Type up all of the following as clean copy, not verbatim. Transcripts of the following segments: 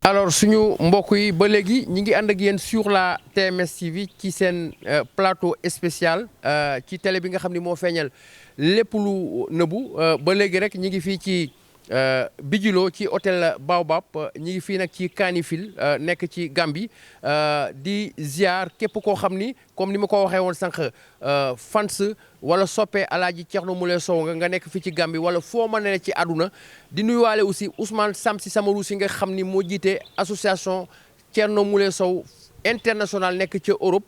alors suñu mbokk yi ba léegi ñi ngi ànd ak yéen sur la TMS TV ci seen plateau spécial ci télé bi nga xam ni moo feeñal lépp lu nëbbu ba léegi rek ñi ngi fii ci Bijilo ci hôtel Baobab ñi ngi fii nag ci Kanifing nekk ci Gambie di ziar képp koo xam ni comme ni ma ko waxee woon sànq fans wala soppe Alaaji Thierno Moule Sow nga nekk fii ci Gambie wala foo mën ne ci àdduna di nuyuwaale aussi Ousmane Samsi Samarou si nga xam ni moo jiite association Thierno Moule Sow international nekk ci Europe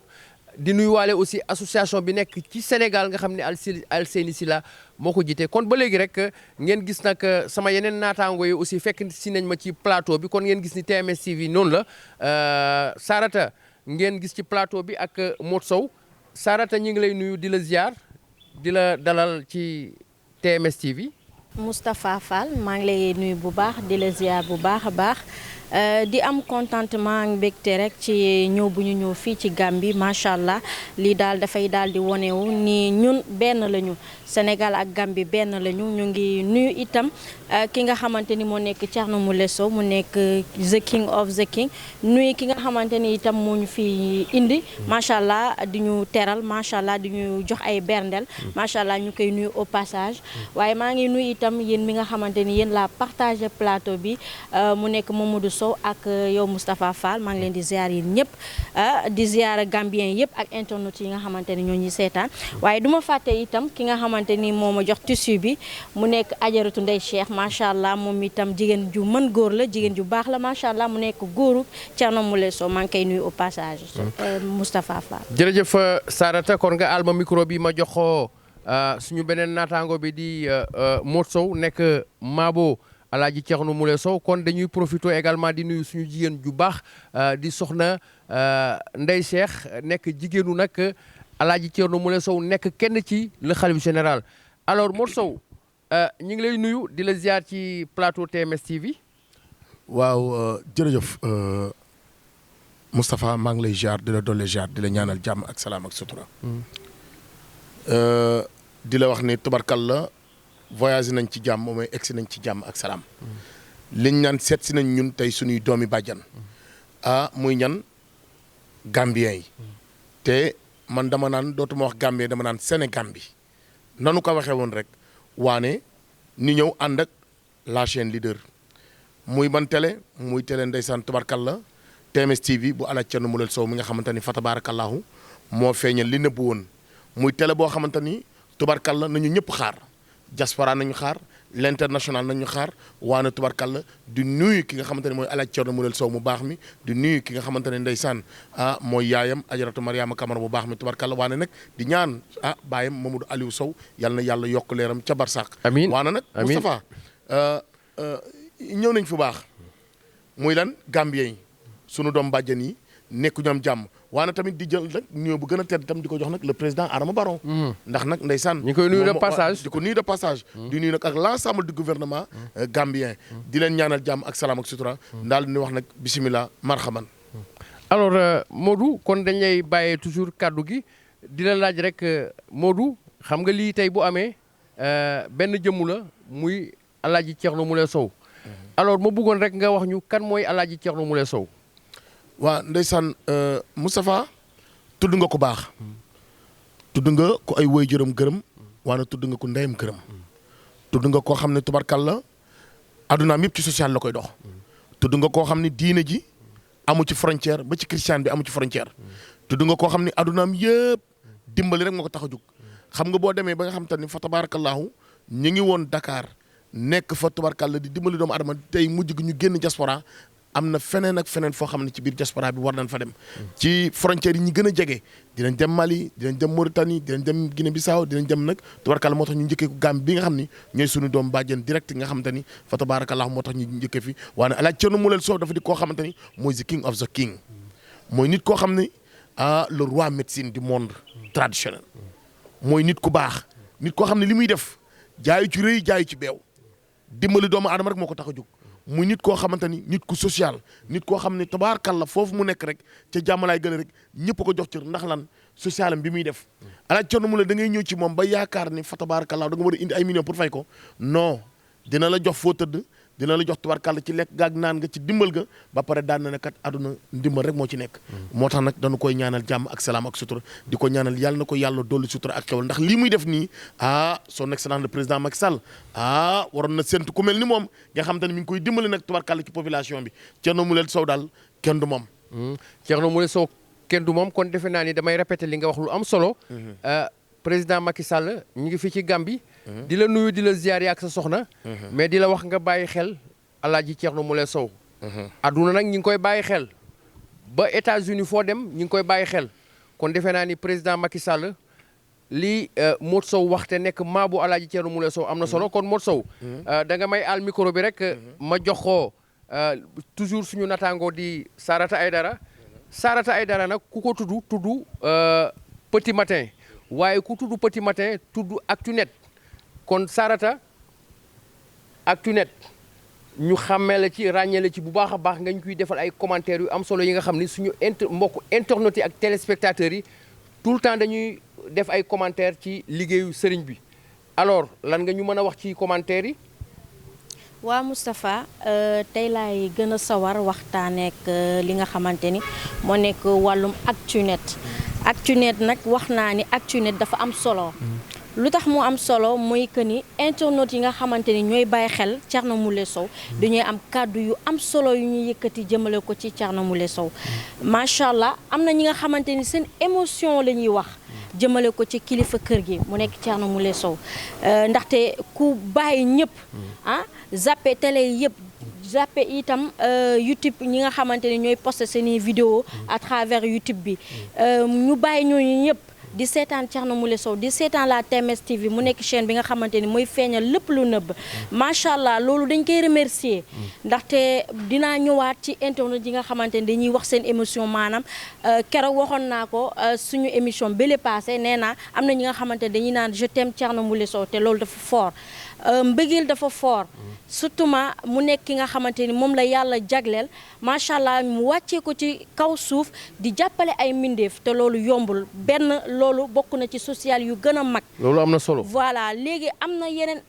di nuyuwaale aussi association bi nekk ci Sénégal nga xam ne Alseyni Sila moo ko jiite kon ba léegi rek ngeen gis nag sama yeneen naataango yi aussi fekk si nañ ma ci plateau bi kon ngeen gis ni TMS TV noonu la Sarata ngeen gis ci plateau bi ak Modou Sow Sarata ñi ngi lay nuyu di la ziar di la dalal ci TMS TV. Moustapha Fall maa ngi lay nuyu bu baax di la ziar bu baax a baax di am contentement ak mbégte rek ci ñëw bu ñu ñëw fii ci Gambie macha allah lii daal dafay daal di wonewu ni ñun benn lañu Sénégal ak Gambie benn lañu ñu ngi nuyu itam ki nga xamante ni moo nekk Thierno Moule Sow mu nekk the king of the king nuyu ki nga xamante ni itam moo ñu fi indi macha allah di ñu teral macha allah di ñu jox ay berndel macha allah ñu koy nuyu au passage waaye maa ngi nuyu itam yéen mi nga xamante ni yéen la partagé plateau bi mu nekk Mamadou Sow ak yow Moustapha Fall maa ngi leen di ziar yéen ñëpp di ziar Gambien yëpp ak internet yi nga xamante ni ñoo ñuy seetaan waaye du ma fàtte itam ki nga xamante ni moo ma jox tissu bi mu nekk Ajaratu Ndey Cheikh macha allah moom itam jigéen ju mën góor la jigéen ju baax la macha allah mu nekk góoru Thierno Moule Sow maa ngi koy nuyu au passage Moustapha Fall. jërëjëf Sarata kon nga alma micro bi ma jox ko suñu beneen naataango bi di Modou Sow nekk Maabo Alaaji Thierno Moule Sow kon dañuy profité également di nuyu suñu jigéen ju baax di soxna Ndey Cheikh nekk jigéenu nag Alaaji Thierno Moule Sow nekk kenn ci le khalife général alors Modou Sow ñu ngi lay nuyu di la ziar ci plateau TMS TV. waaw jërëjëf Moustapha maa ngi lay ziar di la dolli ziar di la ñaanal jàmm ak salaam ak sutura. di la wax ni tubarkalla voyagé nañ ci jàmm mooy egsi nañ ci jàmm ak salaam. liñ ñaan seet si nañ ñun tey suñuy doomi bàjjan. muy ñan Gambien yi. te man dama naan dootuma wax Gambien dama naan Sénégambie nanu ko waxee woon rek waane ni ñëw ànd ak la chaîne leader muy ban télé muy télé ndeysaan tubarkalla TMS TV bu Alaaji Thierno Moule Sow mi nga xamante ni fa tabarakallahu moo feeñal li nëbbu woon muy télé boo xamante ni tubarkalla nañu ñëpp xaar diaspora nañu xaar l'international nañu xaar waane tubarkalla di nuyu ki nga xamante ne mooy Alaaji Thierno Moule Sow mu baax mi di nuyu ki nga xamante ne ndeysaan mooy yaayam Ajaratu Mariama Kamara bu baax mi tubarkalla waane nag di ñaan baayam Mamadou Aliou Sow yal na yàlla yokk leeram ca barsàq amiin waane nag Moustapha ñëw nañ fu baax muy lan Gambien yi sunu doom bàjjan yi nekk ñoom jàmm waane tamit di jël nag ñëw bu gën a tedd tam di ko jox nag le président Adama Barrow ndax nag ndeysaan ñu koy nuyu de passage di ko nuyu de passage di nuyu nag ak l'ensemble du gouvernement gambien di leen ñaanal jàmm ak salaam ak sutura daal di wax nag bisimilah marhaban alors Modou kon dañ lay bàyyee toujours kàddu gi di la laaj rek Modou xam nga lii tey bu amee benn jëmmu la muy Alaaji Thierno Moule Sow alors ma bëggoon rek nga wax ñu kan mooy Alaaji Thierno Moule Sow. waa ndeysaan Moustapha tudd nga ko baax tudd nga ko ay waajuram gërëm waane tudd nga ko ndeyam gërëm tudd nga koo xam ne tubarkalla addunaam yëpp ci social la koy dox tudd nga koo xam ne diine ji amu ci frontière ba ci christian bi amu ci frontière tudd nga koo xam ne addunaam yëpp dimbali rek moo ko tax a jóg xam nga boo demee ba nga xam te ni fa tabarakallahu ñu ngi woon Dakar nekk fa tubarkalla di dimbali doomu adama tey mujj gi ñu génn diaspora am na feneen ak feneen foo xam ne ci biir diaspora bi war nañ fa dem ci frontières yi ñu gën a jege dinañ dem Mali dinañ dem Mauritanie dinañ dem Guinée Bissau dinañ dem nag tubarkalla moo tax ñu njëkkee ko Gambie bi nga xam ni ñooy suñu doom bàjjen direct nga xamante ni fa tabarakallah moo tax ñu njëkkee fi waane Alaaji Thierno Moule Sow dafa di koo xamante ni mooy the king of the king mooy nit koo xam ne le roi médecine du monde traditionnel mooy nit ku baax nit koo xam ne li muy def jaayu ci rëy jaayu ci beew dimbali doomu aadama rek moo ko tax a jóg muy nit koo xamante ni nit ku social nit koo xam ne tabaarkalla foofu mu nekk rek ca jàmmalaay gën a rek ñëpp ko jox cër ndax lan socialam bi muy def Alaaji Thierno Moule da ngay ñëw ci moom ba yaakaar ni fa tabaarkalla da nga war a indi ay millions pour fay ko non dina la jox foo tëdd dina la jox tubarkàlla ci lekk gaag naan nga ci dimbal ga ba pare daan na ne kat àdduna ndimbal rek moo ci nekk moo tax nag dañu koy ñaanal jàmm ak salaam ak sutura di ko ñaanal yàlla na ko yàlla dolli sutura ak xewal ndax lii muy def nii son excellence le président Macky Sall waroon na séntu ku mel ni moom nga xam te ne mi ngi koy dimbali nag tubarkàlla ci population bi Thierno Moule Sow daal kenn du moom Thierno Moule Sow kenn du moom kon defe naa ni damay répéter li nga wax lu am solo président Macky Sall ñu ngi fii ci Gambie di la nuyu di la ziyaar ak sa soxna mais di la wax nga bàyyi xel Alaaji Thierno Moule Sow adduna nag ñi ngi koy bàyyi xel ba États-Unis foo dem ñi ngi koy bàyyi xel kon defe naa ni président Macky Sall lii Modou Sow waxte nekk maabu Alaaji Thierno Moule Sow am na solo kon Modou Sow da nga may al micro bi rek ma jox ko toujours suñu nataangoo di Sarata Aydara nag ku ko tudd Petit Matin waaye ku tudd Petit Matin tudd Actunet kon Sarata Actunet ñu xàmmee la ci ràññee la ci bu baax a baax nga ñu koy defal ay commentaires yu am solo yi nga xam ni suñu mbokku internautes yi ak téléspectateurs yi tout le temps dañuy def ay commentaires ci liggéeyu sëriñ bi alors lan nga ñu mën a wax ci commentaires yi. waa Moustapha tey laay gën a sawar waxtaaneek li nga xamante ni moo nekk wàllum Actunet nag wax naa ni Actunet dafa am solo lu tax mu am solo mooy que ni internautes yi nga xamante ni ñooy bàyyi xel Thierno Moule Sow dañuy am kàddu yu am solo yu ñuy yëkkati jëmale ko ci Thierno Moule Sow macha allah am na ñi nga xamante ni seen émotion la ñuy wax jëmale ko ci kilifa kër gi mu nekk Thierno Moule Sow ndaxte ku bàyyi ñëpp zappé télé yëpp zappé itam YouTube ñi nga xamante ni ñooy posté seeni vidéo à travers YouTube bi ñu bàyyi ñooñu ñëpp di seetaan Thierno Moule Sow di seetaan la TMS TV mu nekk chaîne bi nga xamante ni mooy feeñal lépp lu nëbb macha allah loolu dañ koy remercier ndaxte dinaa ñëwaat ci internet yi nga xamante ni dañuy wax seen émission maanaam keroog waxoon naa ko suñu émission bële passé nee naa am na ñi nga xamante ni dañuy naan je t'aime Thierno Moule Sow te loolu dafa fort mbëggeel dafa fort surtout mu nekk ki nga xamante ni moom la yàlla jagleel macha allah mu wàccee ko ci kaw suuf di jàppale ay mbindeef te loolu yombul benn loolu bokk na ci social yu gën a mag. loolu am na solo. voilà léegi am na yeneen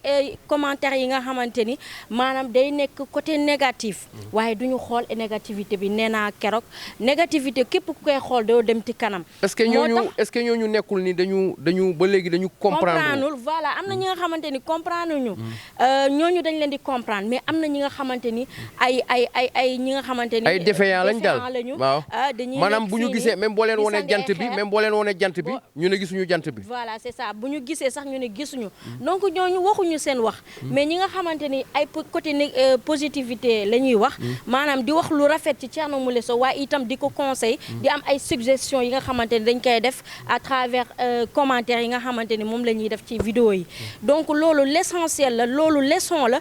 commentaires yi nga xamante ni maanaam day nekk côté négatif waaye du ñu xool négativité bi nee naa keroog négativité képp ku koy xool doo dem ci kanam. est-ce que ñooñu nekkul ni dañu ba léegi dañu comprendre voilà am na ñi nga xamante ni comprendre ñu ñooñu dañ leen di comprendre mais am na ñi nga xamante ni ay ñi nga xamante ni ay défaillant lañ daal waaw maanaam bu ñu gisee même boo leen wonee jant bi ñu ne gisuñu jant bi voilà c'est ça bu ñu gisee sax ñu ne gisuñu donc ñooñu waxuñu seen wax mais ñi nga xamante ni ay côté positivité la ñuy wax maanaam di wax lu rafet ci Thierno Moule Sow waaye itam di ko conseil di am ay suggestions yi nga xamante ni dañ koy def à travers commentaires yi nga xamante ni moom la ñuy def ci vidéo yi donc loolu l'essentiel la loolu leçon la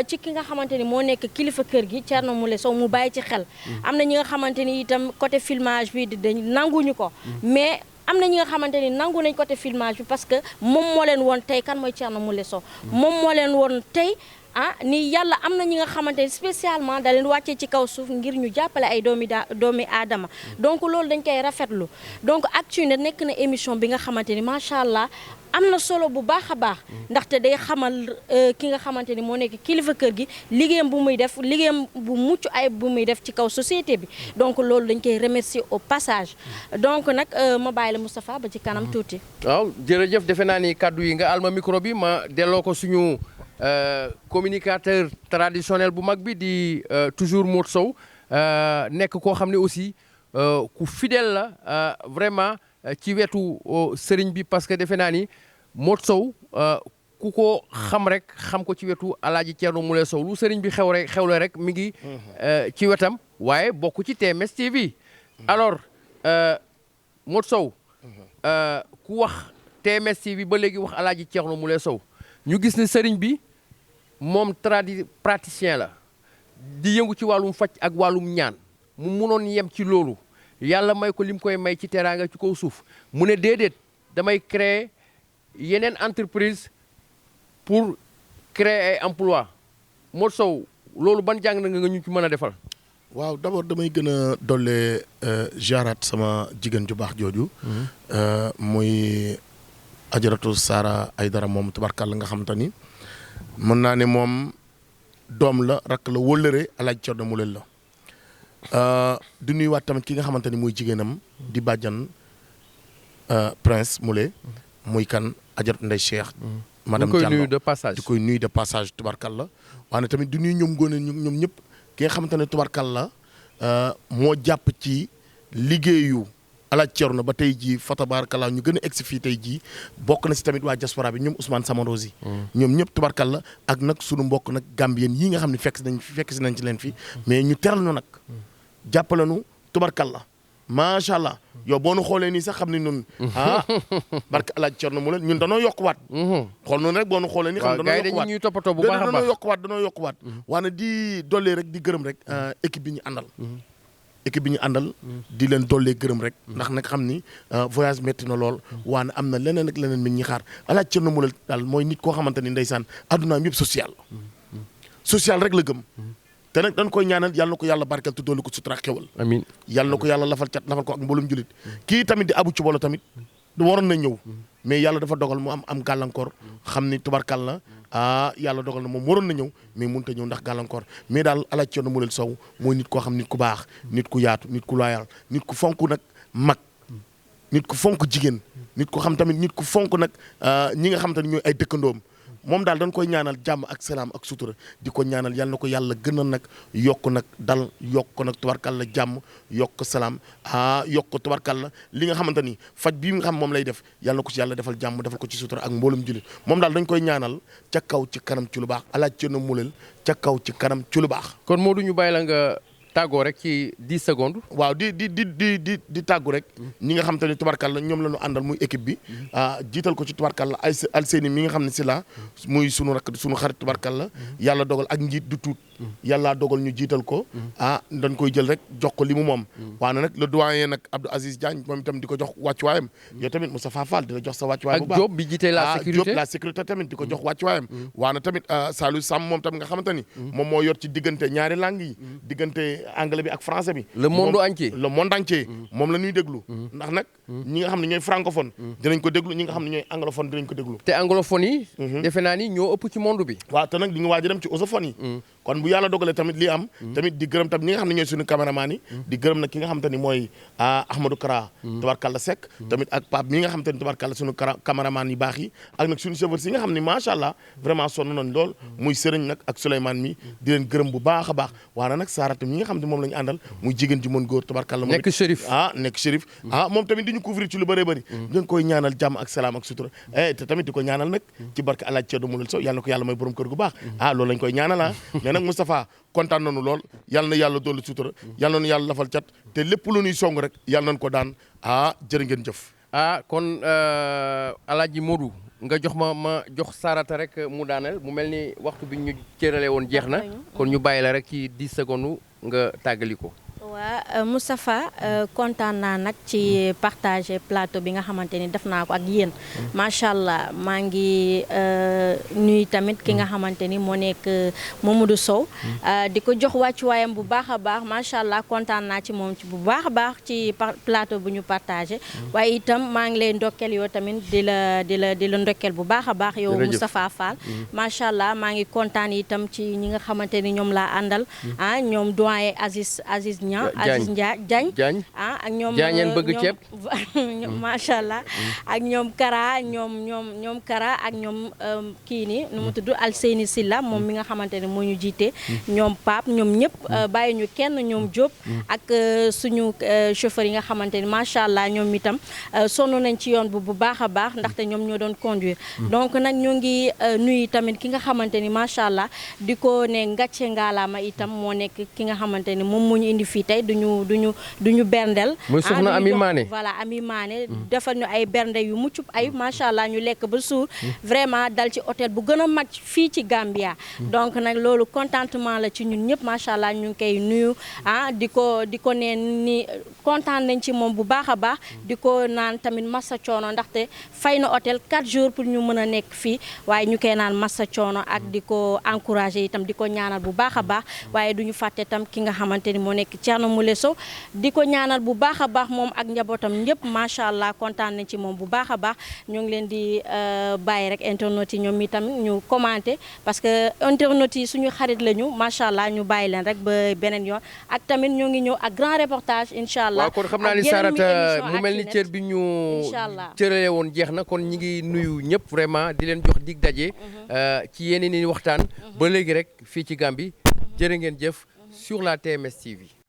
ci ki nga xamante ni moo nekk kilifa kër gi Thierno Moule Sow mu bàyyi ci xel am na ñi nga xamante ni itam côté filmage bi dañ nanguñu ko mais am na ñi nga xamante ni nangu nañ côté filmage bi parce que moom moo leen woon tey kan mooy Thierno Moule Sow moom moo leen woon tey ni yàlla am na ñi nga xamante ni spécialement da leen wàccee ci kaw suuf ngir ñu jàppale ay doomi aadama donc loolu dañ koy rafetlu donc Actunet nekk na émission bi nga xamante ni macha allah am na solo bu baax a baax ndaxte day xamal ki nga xamante ni moo nekk kilifa kër gi liggéeyam bu muy def liggéeyam bu mucc ayib bu muy def ci kaw société bi donc loolu dañ koy remercier au passage donc nag ma bàyyi la Moustapha ba ci kanam tuuti. waaw jërëjëf defe naa ni kàddu yi nga alma micro bi ma delloo ko suñu communicateur traditionnel bu mag bi di toujours Modou Sow nekk koo xam ne aussi ku fidèle la vraiment. ci wetu sëriñ bi parce que defe naa ni Modou Sow ku ko xam rek xam ko ci wetu Alaaji Thierno Moule Sow lu sëriñ bi xewle rek mi ngi ci wetam waaye bokk ci TMS TV alors Modou Sow ku wax TMS TV ba léegi wax Alaaji Thierno Moule Sow ñu gis ne sëriñ bi moom praticien la di yëngu ci wàllum faj ak wàllum ñaan mu munoon yem ci loolu yàlla may ko lim koy may ci teraanga ci kaw suuf mu ne déedéet damay créer yeneen entreprise pour créer ay emploi Modou Sow loolu ban jàng na nga ñu ci mën a defal. waaw d'abord damay gën a dolle jaaraat sama jigéen ju baax jooju. muy ajaratu Sara Aydara moom tubarkàlla nga xamante ni mën naa ne moom doom la rakk la wóllëre Alaaji Thierno Moule la di nuyuwaat tamit ki nga xamante ni muy jigéenam di bàjjan Prince Moule muy kan Adjaratou Ndeye Cheikh madame Diallo di koy nuyu de passage tubarkalla waaye tamit di nuyu ñoom góone ñoom ñëpp ki nga xamante ne tubarkalla moo jàpp ci liggéeyu Alaaji Thierno ba tey jii fa tabarakallah ñu gën a egsi fii tey jii bokk na si tamit waa diaspora bi ñoom Ousmane Samarosi ñoom ñëpp tubarkalla ak nag sunu mbokk nag Gambien yii nga xam ne fekk si nañ ci leen fi mais ñu teral nu nag jàppale nu tubarkalla macha allah yow boo nu xoolee nii sax xam ne ñun barke Alaaji Thierno mu leen ñun danoo yokkuwaat xool noonu rek boo nu xoolee nii xam ne ñuy toppatoo bu baax a baax danoo yokkuwaat waane di dollee rek di gërëm rek équipe bi ñu àndal équipe bi ñu àndal di leen dollee gërëm rek ndax nag xam ni voyage métti na lool waane am na leneen ak leneen mi ñi xaar Alaaji Thierno mu leen daal mooy nit koo xamante ni ndeysaan addunaam yëpp social rek la gëm te nag dañ koy ñaanal yàlla na ko yàlla barkeel te doolu ko sutura xewal amiin yàlla na ko yàlla lafal cat lafal ko ak mboolum julit kii tamit di abu ci bolo tamit waroon na ñëw mais yàlla dafa dogal mu am gàllankoor xam ni tubarkal la yàlla dogal na moom waroon na ñëw mais mënut a ñëw ndax gàllankoor mais daal Alaaji Thierno Moule Sow mooy nit koo xam nit ku baax nit ku yaatu nit ku loyal nit ku fonk nag mag nit ku fonk jigéen nit ku xam tamit nit ku fonk nag ñi nga xam te ne ñooy ay dëkkandoom moom daal dañ koy ñaanal jàmm ak salaam ak sutura di ko ñaanal yal na ko yàlla gën a nag yokk nag dal yokk nag tubarkalla jàmm yokk salaam yokk tubarkalla li nga xamante ni faj bii nga xam moom lay def yal na ko ci yàlla defal jàmm defal ko ci sutura ak mboolum jullit moom daal dañ koy ñaanal ca kaw ci kanam ci lu baax Alaaji Thierno Moule ca kaw ci kanam ci lu baax. kon Modou ñu bàyyi la nga tàggoo rek ci 10 secondes. waaw di tàggu rek ñi nga xam te ne tubarkalla ñoom la ñu àndal muy équipe bi jiital ko ci tubarkalla ay Alseeni mi nga xam ne si la muy sunu rakk sunu xarit tubarkalla yàlla dogal ak njiit du tuut yàlla dogal ñu jiital ko dañ koy jël rek jox ko li mu moom waane nag le doyen nag Abdou Aziz Diagne moom itam di ko jox wàccuwaayam yow tamit Moustapha Fall di la jox sa wàccuwaay bu baax ak Diop bi jiite la sécurité Diop la sécurité tamit di ko jox wàccuwaayam waane tamit Saliou Sam moom tam nga xamante ni moom moo yor ci diggante ñaari langues yi diggante anglais bi ak français bi le monde entier moom la ñuy déglu ndax nag ñi nga xam ne ñooy francophone dinañ ko déglu ñi nga xam ne ñooy anglophone dinañ ko déglu te anglophone yi defe naa ni ñoo ëpp ci monde bi waaw te nag di nga waaj a dem ci osophone yi kon bu yàlla dogalee tamit lii am tamit di gërëm tamit ñi nga xam ne ñooy suñu caméraman yi di gërëm nag ki nga xam te ni mooy Ahmadou Kara tubarkalla Seck tamit ak Pape mi nga xam te ni tubarkalla suñu caméraman yi baax yi ak nag suñu chauffeur si nga xam ne macha allah vraiment sonn nañ lool muy Sëriñ nag ak Souleymane mi di leen gërëm bu baax a baax waana nag Sarata mi nga xam ne moom la ñu àndal muy jigéen ji mën góor tubarkalla nekk Chérif nekk Chérif moom tamit di ñu couvrir ci lu bëree bëri dañ koy ñaanal jàmm ak salaam ak sutura te tamit di ko ñaanal nag ci barke Alaaji Thierno Moule Sow yàlla na ko yàlla may borom kër gu baax loolu lañ koy ñaanal mais nag Moustapha kontaan nañu lool yàlla na yàlla dolli sutura yàlla na yàlla lafal cat te lépp lu ñuy song rek yàlla nañ ko daan jërë ngeen jëf kon Alaaji Modou nga jox ma jox Sarata rek mu daaneel mu mel ni waxtu bi ñu cërale woon jeex na kon ñu bàyyi la rek ci 10 secondes nga tàggali ko waa Moustapha kontaan naa nag ci partager plateau bi nga xamante ni def naa ko ak yéen macha allah maa ngi nuyu tamit ki nga xamante ni moo nekk Mamadou Sow di ko jox wàccuwaayam bu baax a baax macha allah kontaan naa ci moom ci bu baax a baax ci plateau bu ñu partagé waaye itam maa ngi lay ndokkeel yow tamit di la ndokkeel bu baax a baax yow Moustapha Fall macha allah maa ngi kontaan itam ci ñi nga xamante ni ñoom laa àndal ñoom doyen Aziz Niang Aziz Diagne ak ñoom Diagne bëgg ceeb macha allah ak ñoom Kara ñoom Kara ak ñoom kii ni nu mu tudd Alseyni Silla moom mi nga xamante ne moo ñu jiite ñoom Pape ñoom ñëpp bàyyi ñu kenn ñoom Diop ak suñu chauffeur yi nga xamante ni macha allah ñoom itam sonn nañ ci yoon bu baax a baax ndaxte ñoom ñoo doon conduire donc nag ñoo ngi nuyu tamit ki nga xamante ni macha allah di ko ne ngàcce ngaalaama itam moo nekk ki nga xamante ni moom moo ñu indi fii tey duñu berndel muy soxna Ami Mané voilà Ami Mané defal ñu ay bernde yu mucc ay macha allah ñu lekk ba suur vraiment dal ci hôtel bu gën a mag fii ci Gambia donc nag loolu contentement la ci ñun ñëpp macha allah ñu ngi koy nuyu di ko neen ni kontaan nañ ci moom bu baax a baax di ko naan tamit massa coono ndaxte fay na hôtel 4 jours pour ñu mën a nekk fii waaye ñu koy naan massa coono ak di ko encouragé itam di ko ñaanal bu baax a baax waaye duñu fàtte tam ki nga xamante ni moo nekk Thierno Moule Sow di ko ñaanal bu baax a baax moom ak njabootam ñëpp macha allah kontaan nañ ci moom bu baax a baax ñoo ngi leen di bàyyi rek internautes yi ñoom itamit ñu commenté parce que internautes yi suñu xarit lañu macha allah ñu bàyyi leen rek ba beneen yoon ak tamit ñoo ngi ñëw ak grand reportage incha allah. waaw kon xam naa ni Sarata mu mel ni cër bi ñu cërale woon jeex na kon ñi ngi nuyu ñëpp vraiment di leen jox dig daje ci yeneen i waxtaan ba léegi rek fii ci Gambie jërë ngeen jëf sur la TMS TV.